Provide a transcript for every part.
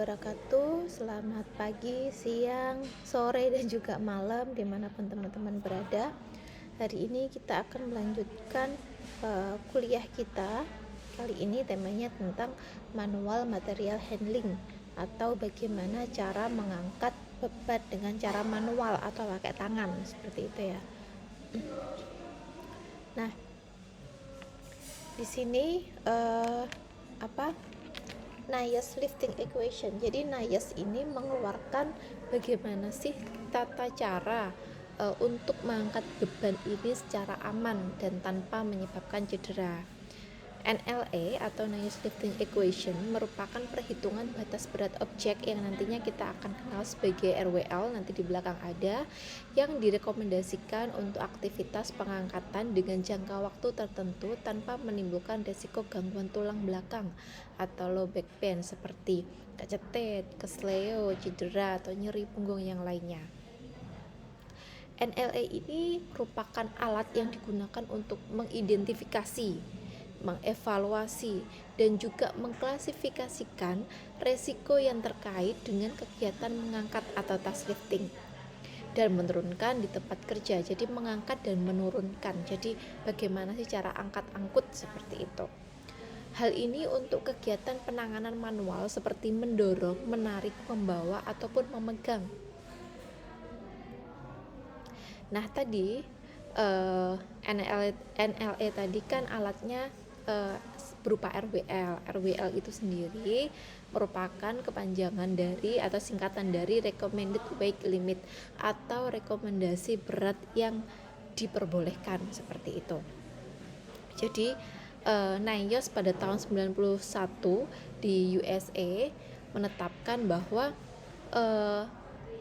Wabarakatuh. Selamat pagi, siang, sore, dan juga malam dimanapun teman-teman berada. Hari ini kita akan melanjutkan kuliah kita. Kali ini temanya tentang manual material handling, atau bagaimana cara mengangkat beban dengan cara manual atau pakai tangan, seperti itu ya. Nah, di sini Naes lifting equation. Jadi Naes ini mengeluarkan bagaimana sih tata cara untuk mengangkat beban ini secara aman dan tanpa menyebabkan cedera. NLE atau Naes lifting equation merupakan perhitungan batas berat objek yang nantinya kita akan kenal sebagai RWL, nanti di belakang ada, yang direkomendasikan untuk aktivitas pengangkatan dengan jangka waktu tertentu tanpa menimbulkan resiko gangguan tulang belakang atau low back pain seperti kecetit, kesleo, cedera, atau nyeri punggung yang lainnya. NLE ini merupakan alat yang digunakan untuk mengidentifikasi, mengevaluasi, dan juga mengklasifikasikan resiko yang terkait dengan kegiatan mengangkat atau task lifting dan menurunkan di tempat kerja. Jadi mengangkat dan menurunkan. Jadi bagaimana sih cara angkat-angkut seperti itu. Hal ini untuk kegiatan penanganan manual seperti mendorong, menarik, membawa, ataupun memegang. Nah, tadi NLE tadi kan alatnya berupa RWL. RWL itu sendiri merupakan kepanjangan dari atau singkatan dari recommended weight limit atau rekomendasi berat yang diperbolehkan, seperti itu. Jadi Naes pada tahun 91 di USA menetapkan bahwa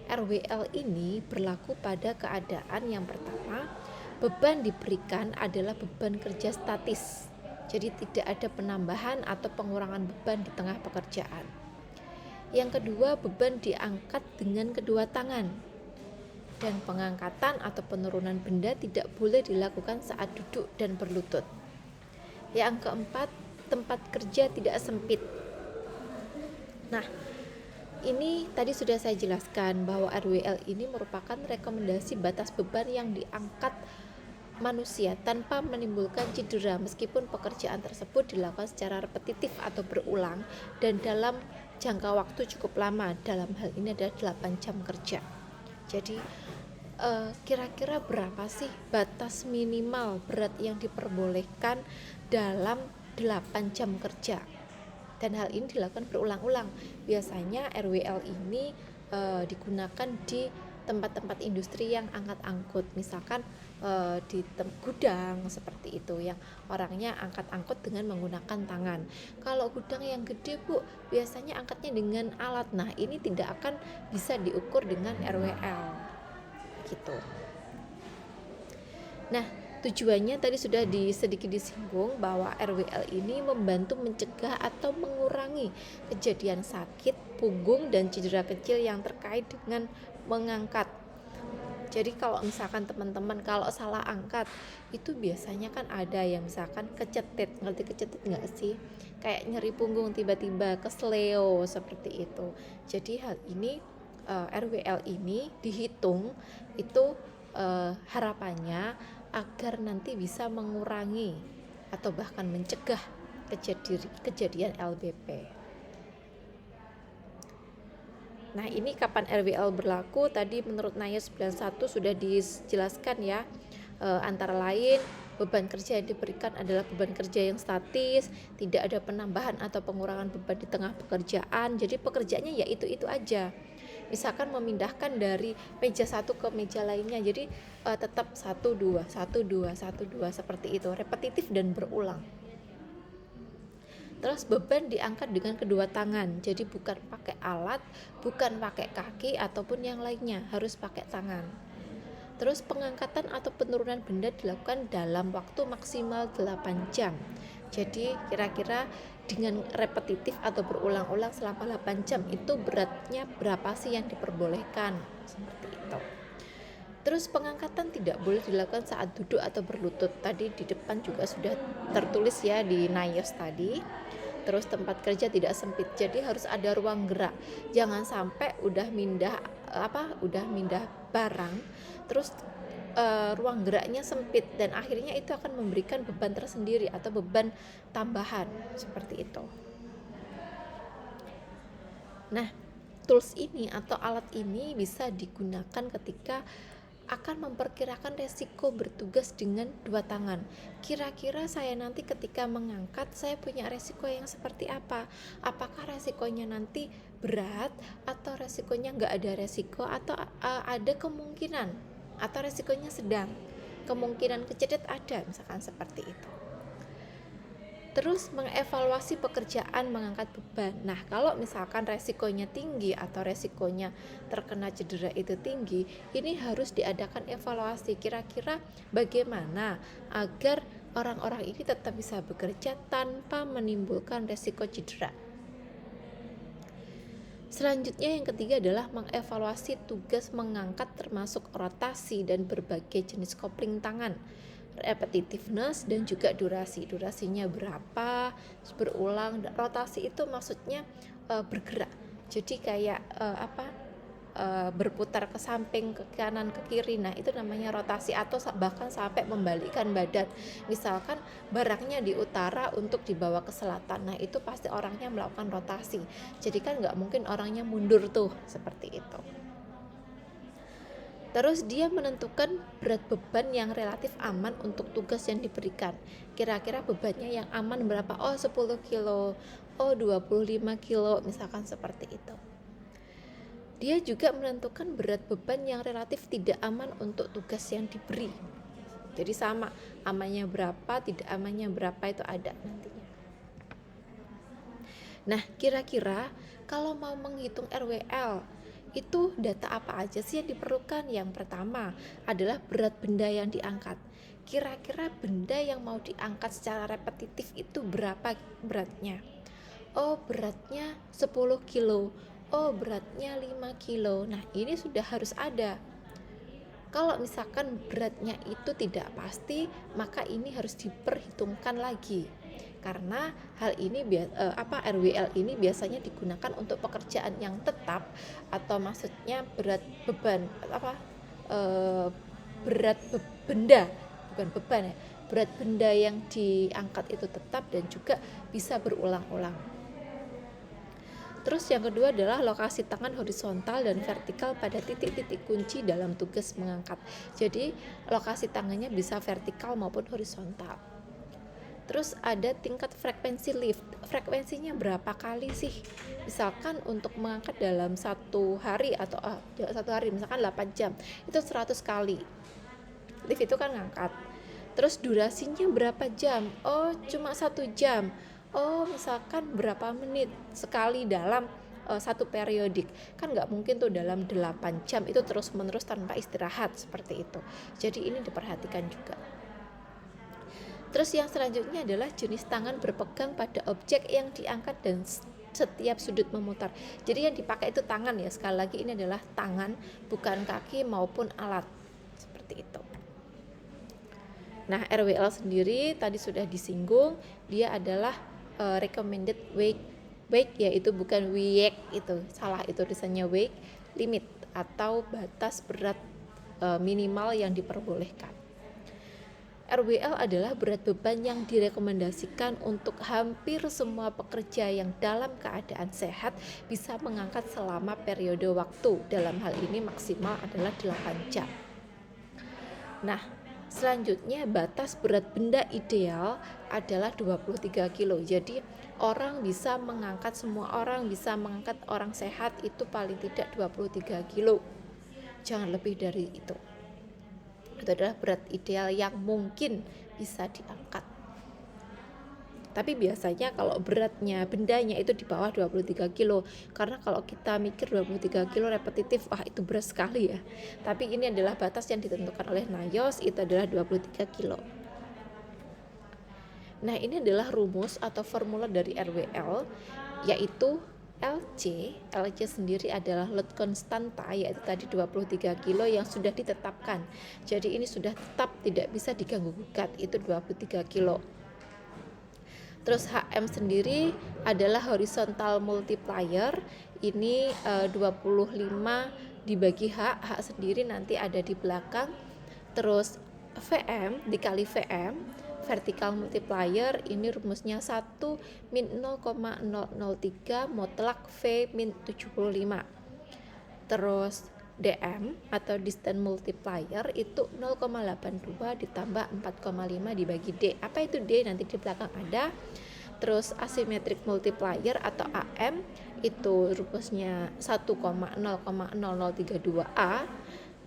RWL ini berlaku pada keadaan yang pertama, beban diberikan adalah beban kerja statis. Jadi tidak ada penambahan atau pengurangan beban di tengah pekerjaan. Yang kedua, beban diangkat dengan kedua tangan. Dan pengangkatan atau penurunan benda tidak boleh dilakukan saat duduk dan berlutut. Yang keempat, tempat kerja tidak sempit. Nah, ini tadi sudah saya jelaskan bahwa RWL ini merupakan rekomendasi batas beban yang diangkat manusia tanpa menimbulkan cedera meskipun pekerjaan tersebut dilakukan secara repetitif atau berulang dan dalam jangka waktu cukup lama. Dalam hal ini adalah 8 jam kerja. Jadi kira-kira berapa sih batas minimal berat yang diperbolehkan dalam 8 jam kerja? Dan hal ini dilakukan berulang-ulang. Biasanya RWL ini digunakan di tempat-tempat industri yang angkat-angkut, misalkan di gudang seperti itu, yang orangnya angkat-angkut dengan menggunakan tangan. Kalau gudang yang gede, Bu, biasanya angkatnya dengan alat. Nah, ini tidak akan bisa diukur dengan RWL gitu. Nah, tujuannya tadi sudah sedikit disinggung bahwa RWL ini membantu mencegah atau mengurangi kejadian sakit punggung dan cedera kecil yang terkait dengan mengangkat. Jadi kalau misalkan teman-teman kalau salah angkat, itu biasanya kan ada yang misalkan kecetit. Ngerti kecetit nggak sih? Kayak nyeri punggung tiba-tiba, kesleo seperti itu. Jadi hal ini RWL ini dihitung itu harapannya agar nanti bisa mengurangi atau bahkan mencegah kejadian LBP. Nah, ini kapan RWL berlaku? Tadi menurut Naes 91 sudah dijelaskan ya. Antara lain beban kerja yang diberikan adalah beban kerja yang statis, tidak ada penambahan atau pengurangan beban di tengah pekerjaan. Jadi pekerjaannya ya itu aja. Misalkan memindahkan dari meja satu ke meja lainnya, jadi tetap 1-2 seperti itu, repetitif dan berulang. Terus beban diangkat dengan kedua tangan, jadi bukan pakai alat, bukan pakai kaki ataupun yang lainnya, harus pakai tangan. Terus pengangkatan atau penurunan benda dilakukan dalam waktu maksimal 8 jam. Jadi kira-kira dengan repetitif atau berulang-ulang selama 8 jam itu beratnya berapa sih yang diperbolehkan, seperti itu. Terus pengangkatan tidak boleh dilakukan saat duduk atau berlutut. Tadi di depan juga sudah tertulis ya di Naes tadi. terus tempat kerja tidak sempit. Jadi harus ada ruang gerak. Jangan sampai udah mindah barang terus ruang geraknya sempit dan akhirnya itu akan memberikan beban tersendiri atau beban tambahan seperti itu. Nah, tools ini atau alat ini bisa digunakan ketika akan memperkirakan resiko bertugas dengan 2 tangan. Kira-kira saya nanti ketika mengangkat, saya punya resiko yang seperti apa? Apakah resikonya nanti berat atau resikonya nggak ada resiko atau ada kemungkinan atau resikonya sedang? Kemungkinan kecedek ada, misalkan seperti itu. Terus mengevaluasi pekerjaan mengangkat beban. Nah, kalau misalkan resikonya tinggi atau resikonya terkena cedera itu tinggi, ini harus diadakan evaluasi kira-kira bagaimana agar orang-orang ini tetap bisa bekerja tanpa menimbulkan resiko cedera. Selanjutnya yang ketiga adalah mengevaluasi tugas mengangkat termasuk rotasi dan berbagai jenis kopling tangan, repetitiveness dan juga durasinya berapa, berulang. Rotasi itu maksudnya bergerak, jadi kayak berputar ke samping, ke kanan, ke kiri. Nah itu namanya rotasi, atau bahkan sampai membalikkan badan. Misalkan barangnya di utara untuk dibawa ke selatan, nah itu pasti orangnya melakukan rotasi, jadi kan nggak mungkin orangnya mundur tuh, seperti itu. Terus dia menentukan berat beban yang relatif aman untuk tugas yang diberikan. Kira-kira bebannya yang aman berapa? Oh 10 kilo, oh 25 kilo, misalkan seperti itu. Dia juga menentukan berat beban yang relatif tidak aman untuk tugas yang diberi. Jadi sama, amannya berapa, tidak amannya berapa itu ada nantinya. Nah, kira-kira kalau mau menghitung RWL, itu data apa aja sih yang diperlukan? Yang pertama adalah berat benda yang diangkat. Kira-kira benda yang mau diangkat secara repetitif itu berapa beratnya? Oh, beratnya 10 kilo. Oh, beratnya 5 kilo. Nah, ini sudah harus ada. Kalau misalkan beratnya itu tidak pasti, maka ini harus diperhitungkan lagi. Karena hal ini RWL ini biasanya digunakan untuk pekerjaan yang tetap, atau maksudnya berat beban benda, bukan beban ya, berat benda yang diangkat itu tetap dan juga bisa berulang-ulang. Terus yang kedua adalah lokasi tangan horizontal dan vertikal pada titik-titik kunci dalam tugas mengangkat. Jadi lokasi tangannya bisa vertikal maupun horizontal. Terus ada tingkat frekuensi lift. Frekuensinya berapa kali sih? Misalkan untuk mengangkat dalam satu hari atau misalkan 8 jam, itu 100 kali. Lift itu kan ngangkat. Terus durasinya berapa jam? Oh, cuma 1 jam. Oh, misalkan berapa menit sekali dalam satu periodik. Kan nggak mungkin tuh dalam 8 jam itu terus-menerus tanpa istirahat seperti itu. Jadi ini diperhatikan juga. Terus yang selanjutnya adalah jenis tangan berpegang pada objek yang diangkat dan setiap sudut memutar. Jadi yang dipakai itu tangan ya, sekali lagi ini adalah tangan, bukan kaki maupun alat, seperti itu. Nah, RWL sendiri tadi sudah disinggung, dia adalah recommended weight, yaitu bukan weight, itu salah, itu tulisannya weight limit atau batas berat minimal yang diperbolehkan. RWL adalah berat beban yang direkomendasikan untuk hampir semua pekerja yang dalam keadaan sehat bisa mengangkat selama periode waktu. Dalam hal ini maksimal adalah 8 jam. Nah, selanjutnya batas berat benda ideal adalah 23 kilo. Jadi semua orang bisa mengangkat, orang sehat itu paling tidak 23 kilo. Jangan lebih dari itu. Itu adalah berat ideal yang mungkin bisa diangkat. Tapi biasanya kalau beratnya bendanya itu di bawah 23 kilo. Karena kalau kita mikir 23 kilo repetitif, wah itu berat sekali ya. Tapi ini adalah batas yang ditentukan oleh NIOSH, itu adalah 23 kilo. Nah, ini adalah rumus atau formula dari RWL, yaitu LC sendiri adalah load konstanta, yaitu tadi 23 kilo yang sudah ditetapkan. Jadi ini sudah tetap, tidak bisa diganggu gugat, itu 23 kilo. Terus HM sendiri adalah horizontal multiplier. Ini 25 dibagi H sendiri nanti ada di belakang. Terus VM dikali VM, vertical multiplier, ini rumusnya 1 min 0,003 mutlak V min 75. Terus DM atau distance multiplier itu 0,82 ditambah 4,5 dibagi D. Apa itu D? Nanti di belakang ada. Terus asymmetric multiplier atau AM itu rumusnya 1,0,0032A.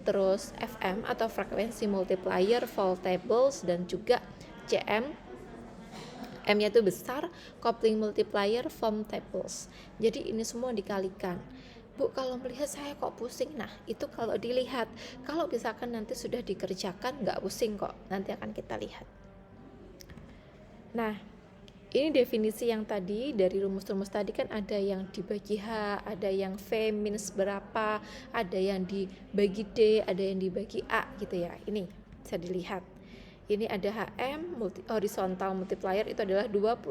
Terus FM atau frekuensi multiplier, voltables, dan juga CM, M-nya itu besar, coupling multiplier, voltables. Jadi ini semua dikalikan. Bu, kalau melihat saya kok pusing. Nah, itu kalau dilihat. Kalau misalkan nanti sudah dikerjakan, nggak pusing kok. Nanti akan kita lihat. Nah, ini definisi yang tadi dari rumus-rumus tadi kan ada yang dibagi H, ada yang V minus berapa, ada yang dibagi D, ada yang dibagi A gitu ya. Ini bisa dilihat. Ini ada HM, horizontal multiplier itu adalah 25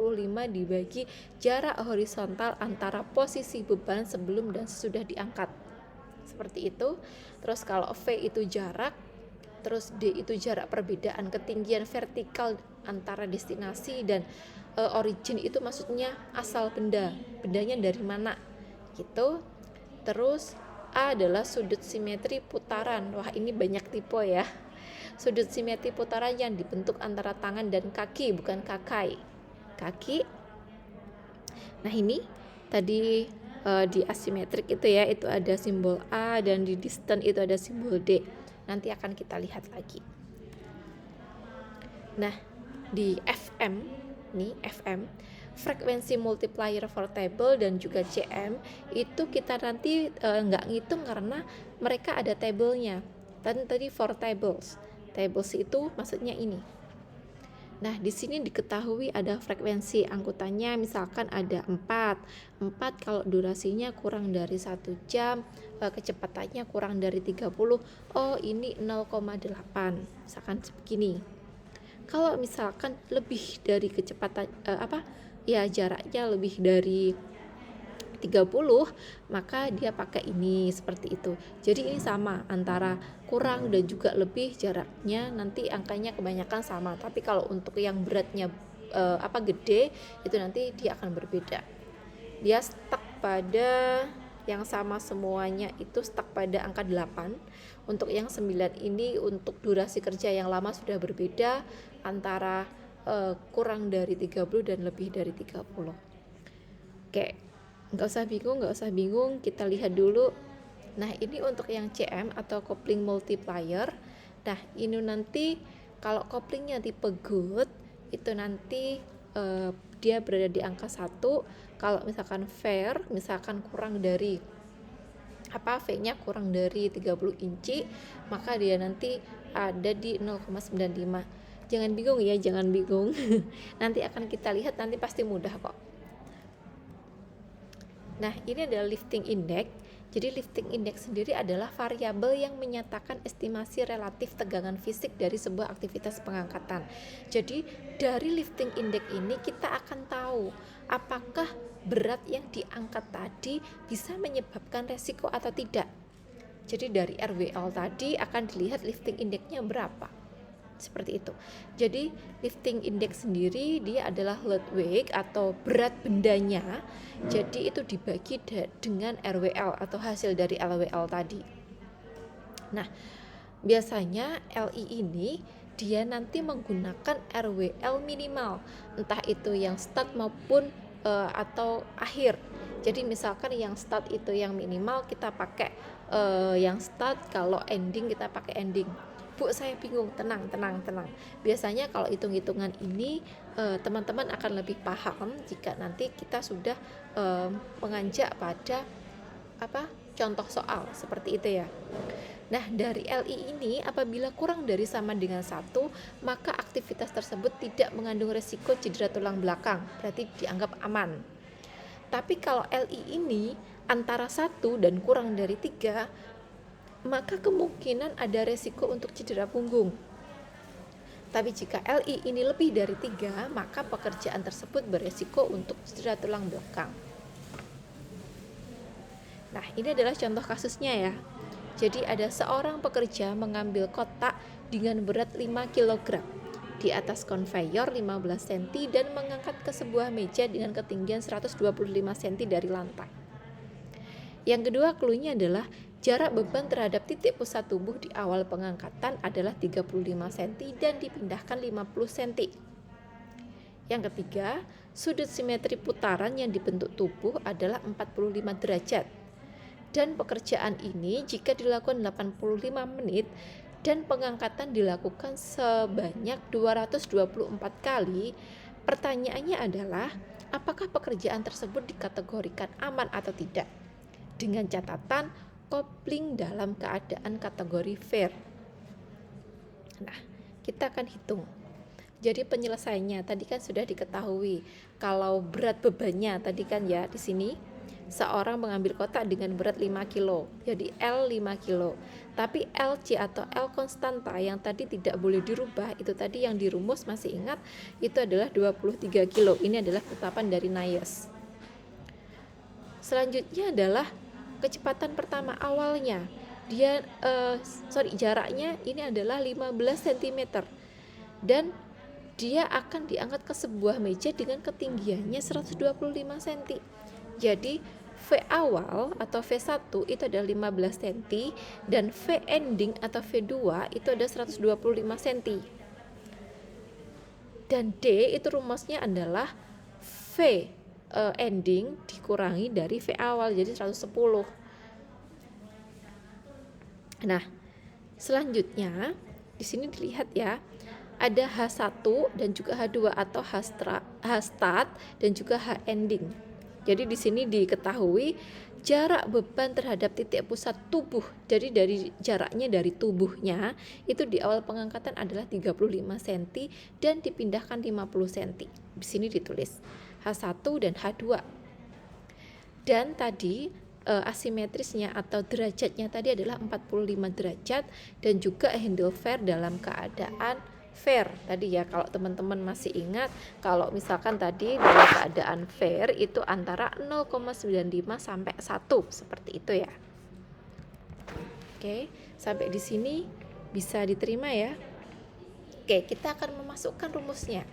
dibagi jarak horizontal antara posisi beban sebelum dan sesudah diangkat. Seperti itu. Terus kalau V itu jarak, terus D itu jarak perbedaan ketinggian vertikal antara destinasi, dan origin itu maksudnya asal bendanya dari mana gitu. Terus A adalah sudut simetri putaran. Wah, ini banyak tipe ya. Sudut simetri putaran yang dibentuk antara tangan dan kaki, bukan kaki. Nah, ini tadi di asimetrik itu ya, itu ada simbol A, dan di distant itu ada simbol D. Nanti akan kita lihat lagi. Nah, di FM, frekuensi multiplier portable dan juga CM itu kita nanti nggak ngitung karena mereka ada tabelnya. Tadi for tables itu maksudnya ini. Nah, di sini diketahui ada frekuensi angkutannya, misalkan ada 4 kalau durasinya kurang dari 1 jam, kecepatannya kurang dari 30, oh ini 0,8, misalkan begini. Kalau misalkan lebih dari kecepatan jaraknya lebih dari 30, maka dia pakai ini seperti itu. Jadi ini sama antara kurang dan juga lebih, jaraknya nanti angkanya kebanyakan sama. Tapi kalau untuk yang beratnya gede, itu nanti dia akan berbeda. Dia stuck pada yang sama semuanya, itu stuck pada angka 8. Untuk yang 9 ini untuk durasi kerja yang lama sudah berbeda, antara kurang dari 30 dan lebih dari 30. Oke, nggak usah bingung, kita lihat dulu. Nah, ini untuk yang CM atau coupling multiplier. Nah, ini nanti kalau couplingnya tipe good, itu nanti dia berada di angka 1. Kalau misalkan fair, misalkan kurang dari V-nya kurang dari 30 inci, maka dia nanti ada di 0,95. Jangan bingung. Nanti akan kita lihat, nanti pasti mudah kok. Nah, ini adalah lifting index. Jadi lifting index sendiri adalah variabel yang menyatakan estimasi relatif tegangan fisik dari sebuah aktivitas pengangkatan. Jadi dari lifting index ini kita akan tahu apakah berat yang diangkat tadi bisa menyebabkan resiko atau tidak. Jadi dari RWL tadi akan dilihat lifting indexnya berapa. Seperti itu. Jadi lifting index sendiri dia adalah load weight atau berat bendanya. Jadi itu dibagi dengan RWL atau hasil dari LWL tadi. Nah, biasanya LI ini dia nanti menggunakan RWL minimal, entah itu yang start maupun atau akhir. Jadi misalkan yang start itu yang minimal kita pakai yang start, kalau ending kita pakai ending. Bu, saya bingung. Tenang. Biasanya kalau hitung-hitungan ini teman-teman akan lebih paham jika nanti kita sudah menganjak pada contoh soal seperti itu ya. Nah, dari LI ini apabila kurang dari sama dengan 1, maka aktivitas tersebut tidak mengandung resiko cedera tulang belakang, berarti dianggap aman. Tapi kalau LI ini antara 1 dan kurang dari 3, maka kemungkinan ada resiko untuk cedera punggung. Tapi jika LI ini lebih dari 3, maka pekerjaan tersebut beresiko untuk cedera tulang belakang. Nah, ini adalah contoh kasusnya ya. Jadi ada seorang pekerja mengambil kotak dengan berat 5 kg di atas konveyor 15 cm dan mengangkat ke sebuah meja dengan ketinggian 125 cm dari lantai. Yang kedua clue-nya adalah jarak beban terhadap titik pusat tubuh di awal pengangkatan adalah 35 cm dan dipindahkan 50 cm. Yang ketiga, sudut simetri putaran yang dibentuk tubuh adalah 45 derajat. Dan pekerjaan ini jika dilakukan 85 menit dan pengangkatan dilakukan sebanyak 224 kali, pertanyaannya adalah apakah pekerjaan tersebut dikategorikan aman atau tidak? Dengan catatan kopling dalam keadaan kategori fair. Nah, kita akan hitung. Jadi penyelesaiannya tadi kan sudah diketahui. Kalau berat bebannya tadi kan ya di sini seorang mengambil kotak dengan berat 5 kg, jadi L 5 kg. Tapi LC atau L konstanta yang tadi tidak boleh dirubah, itu tadi yang dirumus masih ingat, itu adalah 23 kg. Ini adalah ketetapan dari Naies. Selanjutnya adalah kecepatan pertama awalnya. Jaraknya ini adalah 15 cm. Dan dia akan diangkat ke sebuah meja dengan ketinggiannya 125 cm. Jadi V awal atau V1 itu adalah 15 cm dan V ending atau V2 itu ada 125 cm. Dan D itu rumusnya adalah V ending dikurangi dari V awal, jadi 110. Nah, selanjutnya di sini dilihat ya, ada H1 dan juga H2 atau H start dan juga H ending. Jadi di sini diketahui jarak beban terhadap titik pusat tubuh. Jadi dari jaraknya dari tubuhnya itu di awal pengangkatan adalah 35 cm dan dipindahkan 50 cm. Di sini ditulis H1 dan H2. Dan tadi asimetrisnya atau derajatnya tadi adalah 45 derajat dan juga handle fair dalam keadaan fair tadi ya. Kalau teman-teman masih ingat, kalau misalkan tadi dalam keadaan fair itu antara 0,95 sampai 1 seperti itu ya. Oke, sampai di sini bisa diterima ya. Oke, kita akan memasukkan rumusnya.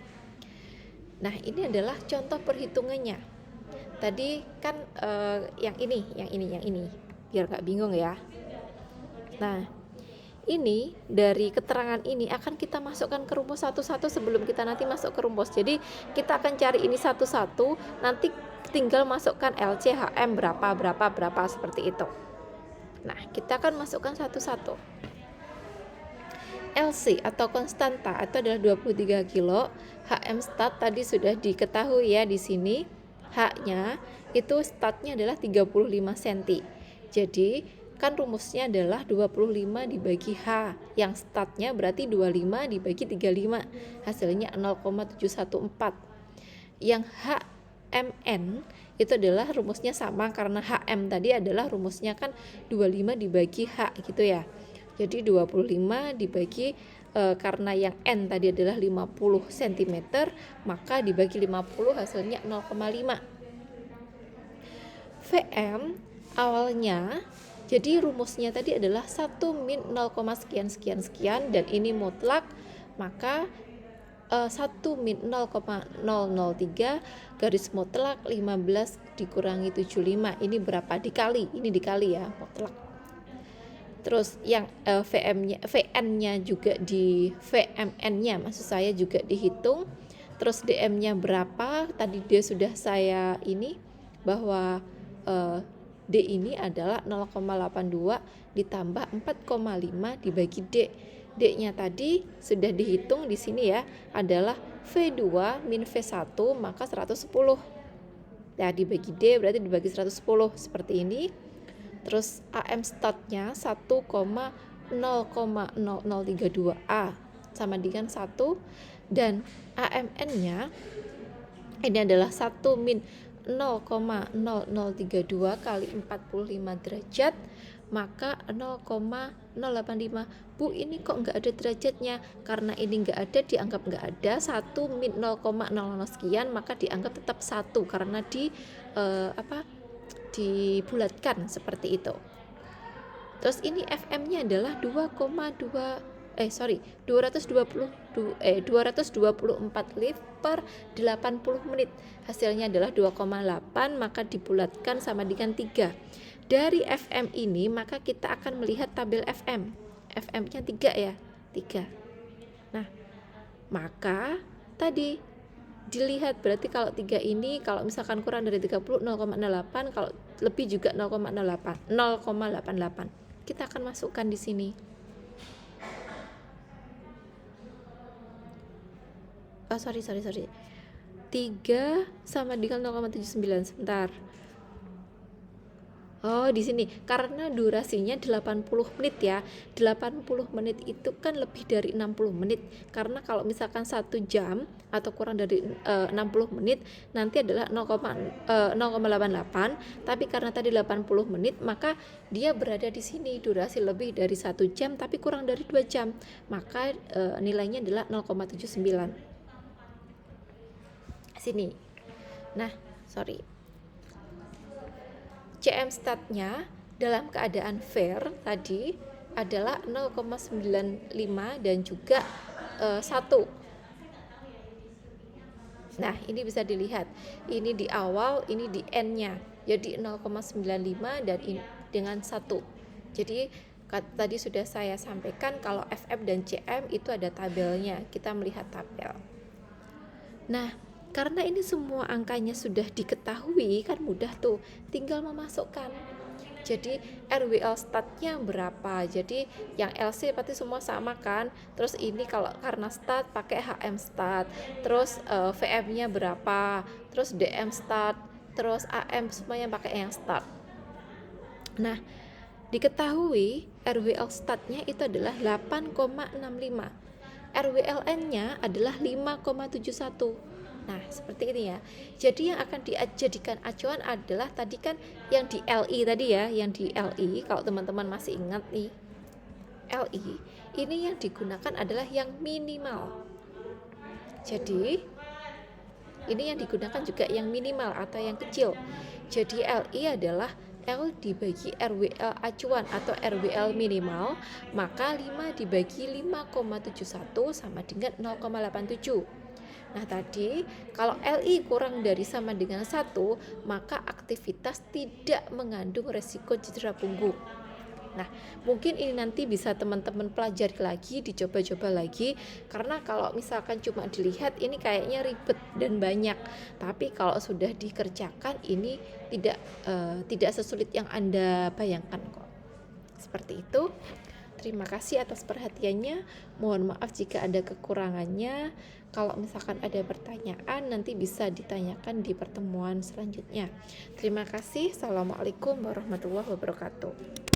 Nah, ini adalah contoh perhitungannya. Tadi kan yang ini biar nggak bingung ya. Nah, ini dari keterangan ini akan kita masukkan ke rumus satu-satu sebelum kita nanti masuk ke rumus. Jadi kita akan cari ini satu-satu, nanti tinggal masukkan LC, HM berapa seperti itu. Nah, kita akan masukkan satu-satu. LC atau konstanta itu adalah 23 kg. HM start tadi sudah diketahui ya di sini. H-nya itu startnya adalah 35 cm. Jadi kan rumusnya adalah 25 dibagi H, yang startnya berarti 25 dibagi 35, hasilnya 0,714. Yang HMN itu adalah rumusnya sama karena HM tadi adalah rumusnya kan 25 dibagi H gitu ya. Jadi 25 dibagi karena yang N tadi adalah 50 cm, maka dibagi 50 hasilnya 0,5. VM awalnya, jadi rumusnya tadi adalah 1 min 0, sekian dan ini mutlak, maka 1 min 0,003 garis mutlak 15 dikurangi 75. Ini berapa? Dikali, ini dikali ya, mutlak. Terus yang VN-nya juga di VMN-nya maksud saya juga dihitung. Terus DM-nya berapa? Tadi dia sudah saya ini bahwa D ini adalah 0,82 ditambah 4,5 dibagi D. D-nya tadi sudah dihitung di sini ya, adalah V2 min V1 maka 110. Ya, dibagi D berarti dibagi 110 seperti ini. Terus AM startnya 1,0032A sama dengan 1 dan AMN-nya ini adalah 1 min 0,0032 kali 45 derajat, maka 0,085. Bu, ini kok nggak ada derajatnya? Karena ini nggak ada, dianggap nggak ada. 1 min 0,00 sekian, maka dianggap tetap 1 karena dibulatkan seperti itu. Terus ini FM-nya adalah 224 lift per 80 menit. Hasilnya adalah 2,8, maka dibulatkan sama dengan 3. Dari FM ini maka kita akan melihat tabel FM. FM-nya 3 ya, 3. Nah, maka tadi dilihat berarti kalau 3 ini kalau misalkan kurang dari 30 0,08, kalau lebih juga 0,88. Kita akan masukkan di sini. Sorry. 3 sama dengan 0,79. Sebentar. Oh, di sini karena durasinya 80 menit ya. 80 menit itu kan lebih dari 60 menit. Karena kalau misalkan 1 jam atau kurang dari 60 menit nanti adalah 0,88, tapi karena tadi 80 menit maka dia berada di sini durasi lebih dari 1 jam tapi kurang dari 2 jam. Maka nilainya adalah 0,79. Sini. Nah, sorry. CM statnya dalam keadaan fair tadi adalah 0,95 dan juga 1. Nah, ini bisa dilihat. Ini di awal, ini di end-nya. Jadi 0,95 dan ini dengan 1. Jadi tadi sudah saya sampaikan kalau FM dan CM itu ada tabelnya. Kita melihat tabel. Nah, karena ini semua angkanya sudah diketahui, kan mudah tuh, tinggal memasukkan. Jadi RWL statnya berapa? Jadi yang LC pasti semua sama kan? Terus ini kalau karena stat pakai HM stat. Terus VM-nya berapa? Terus DM stat. Terus AM semuanya pakai yang stat. Nah, diketahui RWL statnya itu adalah 8,65. RWLN-nya adalah 5,71. Nah, seperti ini ya. Jadi yang akan dijadikan acuan adalah tadi kan yang di LI tadi ya, yang di LI kalau teman-teman masih ingat nih. LI ini yang digunakan adalah yang minimal. Jadi ini yang digunakan juga yang minimal atau yang kecil. Jadi LI adalah L dibagi RWL acuan atau RWL minimal, maka 5 dibagi 5,71 sama dengan 0,87. Nah, tadi kalau LI kurang dari sama dengan 1, maka aktivitas tidak mengandung resiko cedera punggung. Nah, mungkin ini nanti bisa teman-teman pelajari lagi, dicoba-coba lagi, karena kalau misalkan cuma dilihat ini kayaknya ribet dan banyak, tapi kalau sudah dikerjakan ini tidak sesulit yang Anda bayangkan kok. Seperti itu. Terima kasih atas perhatiannya. Mohon maaf jika ada kekurangannya. Kalau misalkan ada pertanyaan nanti bisa ditanyakan di pertemuan selanjutnya. Terima kasih. Assalamualaikum warahmatullahi wabarakatuh.